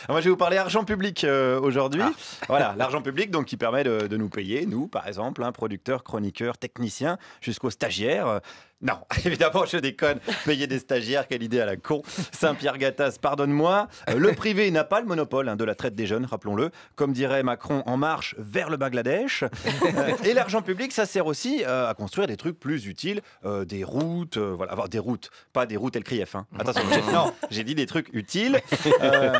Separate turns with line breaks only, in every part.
Moi, je vais vous parler argent public aujourd'hui.
Ah.
Voilà, l'argent public donc, qui permet de nous payer, nous, par exemple, producteurs, chroniqueurs, techniciens, jusqu'aux stagiaires. Non, évidemment, je déconne. Payer des stagiaires, quelle idée à la con. Saint-Pierre Gattaz, pardonne-moi. Le privé n'a pas le monopole de la traite des jeunes, rappelons-le. Comme dirait Macron, en marche vers le Bangladesh. Et l'argent public, ça sert aussi à construire des trucs plus utiles. Des routes, voilà, avoir des routes, pas des routes LCRIF. Attention, non, j'ai dit des trucs utiles.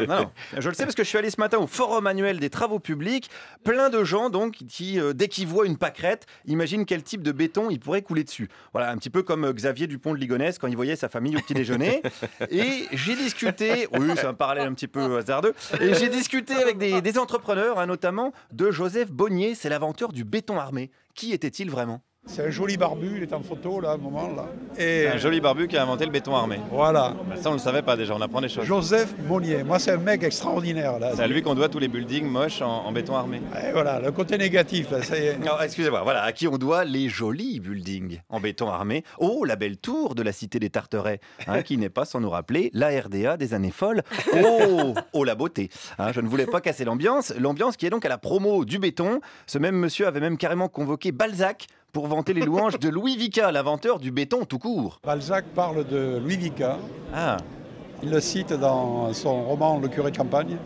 Non, je le sais parce que je suis allé ce matin au forum annuel des travaux publics. Plein de gens, donc, qui, dès qu'ils voient une pâquerette, imaginent quel type de béton il pourrait couler dessus. Voilà, un petit peu comme Xavier Dupont de Ligonnès quand il voyait sa famille au petit déjeuner. Et j'ai discuté, oui, c'est un parallèle un petit peu hasardeux, et j'ai discuté avec des entrepreneurs, notamment de Joseph Bonnier, c'est l'inventeur du béton armé. Qui était-il vraiment ?
C'est un joli barbu, il est en photo là, à un moment là. Et
Un joli barbu qui a inventé le béton armé.
voilà,
Ça, on ne le savait pas déjà, on apprend des choses.
Joseph Monnier. Moi, c'est un mec extraordinaire là.
C'est à lui qu'on doit tous les buildings moches en béton armé.
Et voilà, le côté négatif là, ça y est.
Non, excusez-moi, voilà, à qui on doit les jolis buildings en béton armé. Oh, la belle tour de la cité des Tarterets, qui n'est pas sans nous rappeler la RDA des années folles. Oh, la beauté. Je ne voulais pas casser l'ambiance qui est donc à la promo du béton. Ce même monsieur avait même carrément convoqué Balzac pour vanter les louanges de Louis Vicat, l'inventeur du béton tout court.
Balzac parle de Louis Vicat.
Ah,
Il le cite dans son roman Le curé de campagne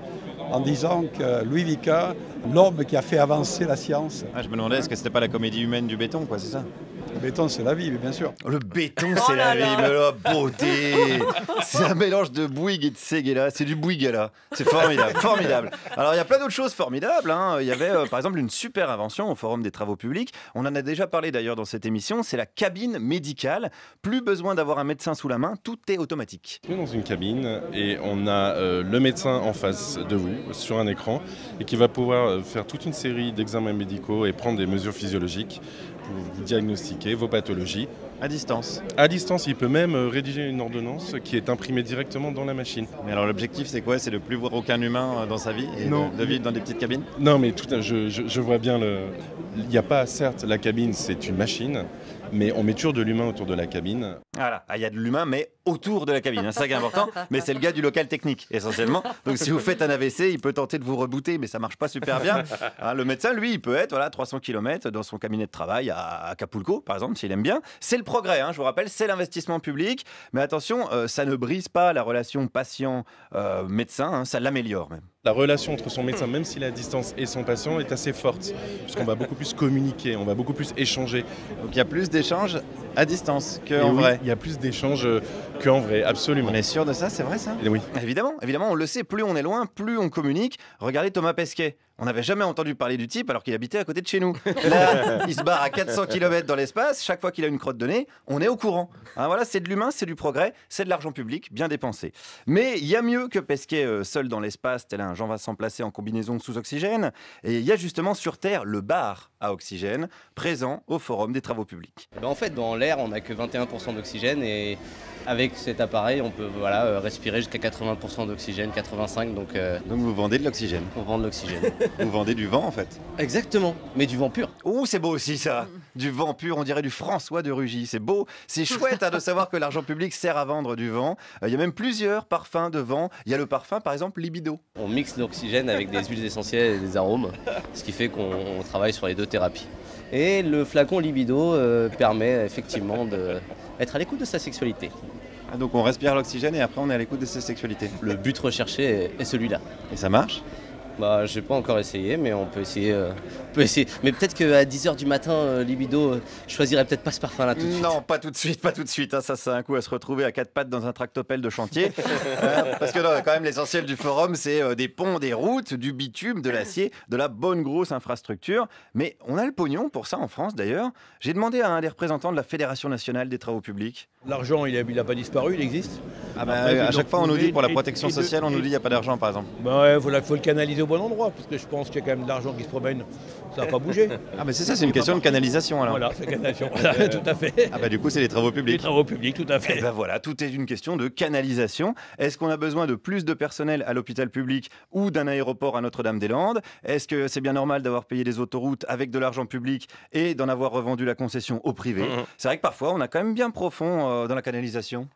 en disant que Louis Vicat, l'homme qui a fait avancer la science.
je me demandais, est-ce que c'était pas la comédie humaine du béton, quoi, c'est ça ?
Le béton, c'est la vie, bien sûr.
Le béton, c'est la vie, mais la beauté. C'est un mélange de Bouygues et de Séguéla. C'est du Bouygues, c'est formidable, formidable. Alors, il y a plein d'autres choses formidables. Il y avait, par exemple, une super invention au Forum des Travaux Publics. On en a déjà parlé d'ailleurs dans cette émission. C'est la cabine médicale. Plus besoin d'avoir un médecin sous la main. Tout est automatique.
On est dans une cabine et on a le médecin en face de vous sur un écran et qui va pouvoir faire toute une série d'examens médicaux et prendre des mesures physiologiques pour vous diagnostiquer vos pathologies.
À distance.
À distance, il peut même rédiger une ordonnance qui est imprimée directement dans la machine.
Mais alors, l'objectif, c'est quoi ? C'est de plus voir aucun humain dans sa vie et
Non.
de vivre dans des petites cabines ?
Non, mais je vois bien le... Il n'y a pas, certes, la cabine, c'est une machine, mais on met toujours de l'humain autour de la cabine.
Voilà, il y a de l'humain, mais autour de la cabine. C'est ça qui est important. Mais c'est le gars du local technique, essentiellement. Donc, si vous faites un AVC, il peut tenter de vous rebooter, mais ça marche pas super bien. Le médecin, lui, il peut être 300 km dans son cabinet de travail à Acapulco, par exemple, s'il aime bien. C'est le progrès, je vous rappelle, c'est l'investissement public. Mais attention, ça ne brise pas la relation patient-médecin, ça l'améliore même.
La relation entre son médecin, même s'il est à distance, et son patient est assez forte, puisqu'on va beaucoup plus communiquer, on va beaucoup plus échanger.
Donc, il y a plus d'échanges à distance qu'en vrai.
Il y a plus d'échanges qu'en vrai, absolument.
On est sûr de ça, c'est vrai ça ?
Et oui.
Évidemment, on le sait, plus on est loin, plus on communique. Regardez Thomas Pesquet. On n'avait jamais entendu parler du type alors qu'il habitait à côté de chez nous. Là, il se barre à 400 km dans l'espace. Chaque fois qu'il a une crotte de nez, on est au courant. Voilà, c'est de l'humain, c'est du progrès, c'est de l'argent public bien dépensé. Mais il y a mieux que Pesquet seul dans l'espace, tel un Jean-Vincent placé en combinaison sous oxygène. Et il y a justement sur Terre le bar à oxygène, présent au Forum des Travaux Publics.
En fait, dans l'air, on n'a que 21% d'oxygène et avec cet appareil, on peut respirer jusqu'à 80% d'oxygène, 85%. Donc
vous vendez de l'oxygène.
on vend de l'oxygène.
Vous vendez du vent en fait.
Exactement, mais du vent pur.
Oh, c'est beau aussi ça. Du vent pur, on dirait du François de Rugy. C'est beau, c'est chouette de savoir que l'argent public sert à vendre du vent. Il y a même plusieurs parfums de vent. Il y a le parfum par exemple Libido.
On mixe l'oxygène avec des huiles essentielles et des arômes, ce qui fait qu'on travaille sur les deux thérapies. Et le flacon Libido permet effectivement d'être à l'écoute de sa sexualité.
Donc on respire l'oxygène et après on est à l'écoute de sa sexualité.
Le but recherché est celui-là.
Et ça marche ?
Je n'ai pas encore essayé, mais on peut essayer. Mais peut-être qu'à 10h du matin, Libido, je choisirais peut-être pas ce parfum-là tout de suite.
Non, pas tout de suite, pas tout de suite. Ça, c'est un coup à se retrouver à quatre pattes dans un tractopelle de chantier. Parce que non, quand même, l'essentiel du forum, c'est des ponts, des routes, du bitume, de l'acier, de la bonne grosse infrastructure. Mais on a le pognon pour ça en France, d'ailleurs. J'ai demandé à un des représentants de la Fédération nationale des travaux publics.
L'argent, il n'a pas disparu, il existe.
À chaque fois, on nous dit pour la protection sociale, on nous dit qu'il n'y a pas d'argent, par exemple.
Faut le canaliser au bon endroit, parce que je pense qu'il y a quand même de l'argent qui se promène. Ça n'a pas bougé.
C'est ça, c'est une question de canalisation alors.
Voilà, c'est canalisation. Voilà, tout à fait.
Du coup, c'est les travaux
Les
publics.
travaux publics, tout à fait.
Voilà, tout est une question de canalisation. Est-ce qu'on a besoin de plus de personnel à l'hôpital public ou d'un aéroport à Notre-Dame-des-Landes ? Est-ce que c'est bien normal d'avoir payé des autoroutes avec de l'argent public et d'en avoir revendu la concession au privé ? C'est vrai que parfois, on a quand même bien profond dans la canalisation.